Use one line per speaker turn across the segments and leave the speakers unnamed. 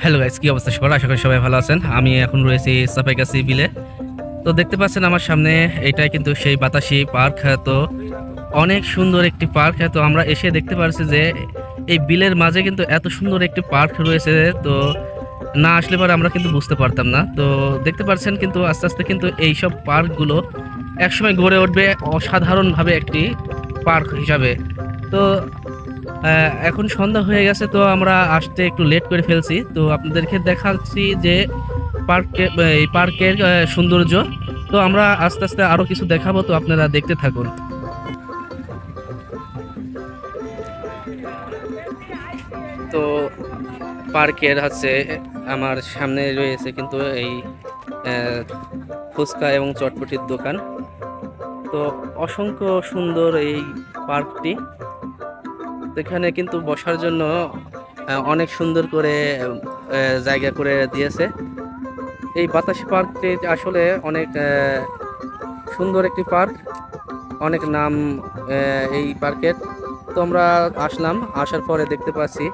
Hello guys, কি অবস্থা সবার? আশা করি সবাই ভালো আছেন। আমি এখন রয়েছি সাপাইগাছি বিলে। তো দেখতে পাচ্ছেন আমার সামনে, এটাই কিন্তু সেই বাতাসি পার্ক। তো অনেক সুন্দর একটি পার্ক। তো আমরা এসে দেখতে পাচ্ছি যে এই বিলের মাঝে কিন্তু এত সুন্দর একটি পার্ক রয়েছে। তো না আসলে পরে আমরা কিন্তু বুঝতে পারতাম না। তো দেখতে পাচ্ছেন কিন্তু আস্তে আস্তে কিন্তু এইসব পার্কগুলো একসময় গড়ে উঠবে অসাধারণভাবে একটি পার্ক হিসাবে। তো এখন সন্ধ্যা হয়ে গেছে, তো আমরা আসতে একটু লেট করে ফেলছি। তো আপনাদেরকে দেখাচ্ছি যে এই পার্কের সৌন্দর্য। তো আমরা আস্তে আস্তে আরো কিছু দেখাবো, তো আপনারা দেখতে থাকুন। তো পার্কের হচ্ছে আমার সামনে রয়েছে কিন্তু এই ফুচকা এবং চটপটির দোকান। তো অসংখ্য সুন্দর এই পার্কটি। এখানে কিন্তু বসার জন্য অনেক সুন্দর করে জায়গা করে দিয়েছে। এই বাতাসি পার্কটি আসলে অনেক সুন্দর একটি পার্ক, অনেক নাম এই পার্কের। তো আমরা আসলাম, আসার পরে দেখতে পাচ্ছি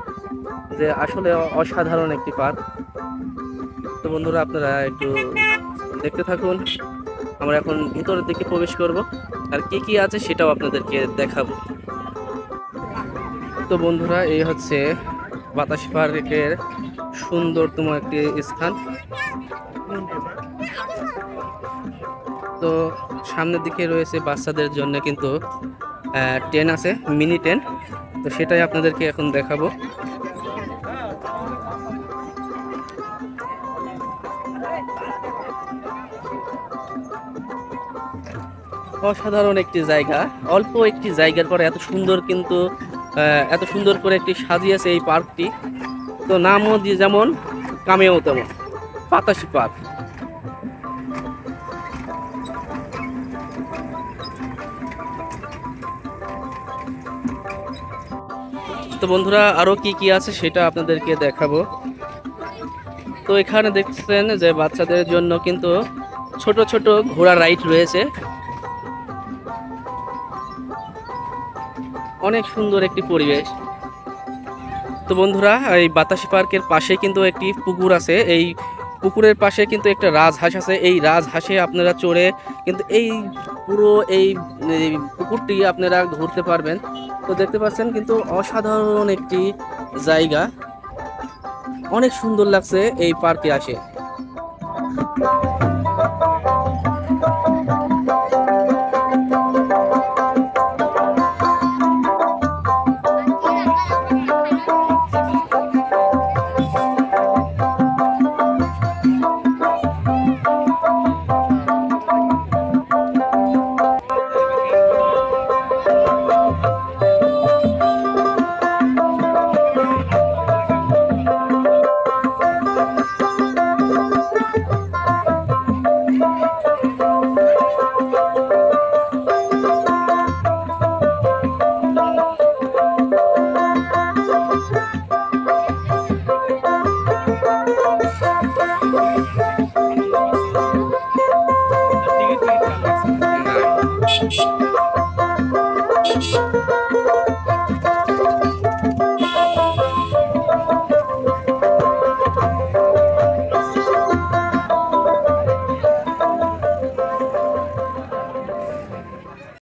যে আসলে অসাধারণ একটি পার্ক। তো বন্ধুরা, আপনারা একটু দেখতে থাকুন। আমরা এখন ভিতরের দিকে প্রবেশ করব, আর কি কি আছে সেটাও আপনাদেরকে দেখাবো। তো বন্ধুরা, এই হচ্ছে বাতাসি পার্কের সুন্দরতম একটি স্থান। তো সামনের দিকে রয়েছে বাচ্চাদের জন্য কিন্তু ট্রেন আছে, মিনি ট্রেন। তো সেটাই আপনাদেরকে এখন দেখাবো। অসাধারণ একটি জায়গা, অল্প একটি জায়গার পরে এত সুন্দর কিন্তু এত সুন্দর করে একটি সাজিয়েছে এই পার্কটি। তো নামও যেমন, কামেও তেমন, বাতাসি পার্ক। তো বন্ধুরা, আরো কি কি আছে সেটা আপনাদেরকে দেখাবো। তো এখানে দেখছেন যে বাচ্চাদের জন্য কিন্তু ছোট ছোট ঘোড়া রাইড রয়েছে। অনেক সুন্দর একটি পরিবেশ। তো বন্ধুরা, এই বাতাসি পার্কের পাশে কিন্তু একটি পুকুর আছে। এই পুকুরের পাশে কিন্তু একটা রাজহাঁস আছে। এই রাজহাঁসে আপনারা চড়ে কিন্তু এই পুরো এই পুকুরটি আপনারা ঘুরতে পারবেন। তো দেখতে পাচ্ছেন কিন্তু অসাধারণ একটি জায়গা, অনেক সুন্দর লাগছে এই পার্কে আসে।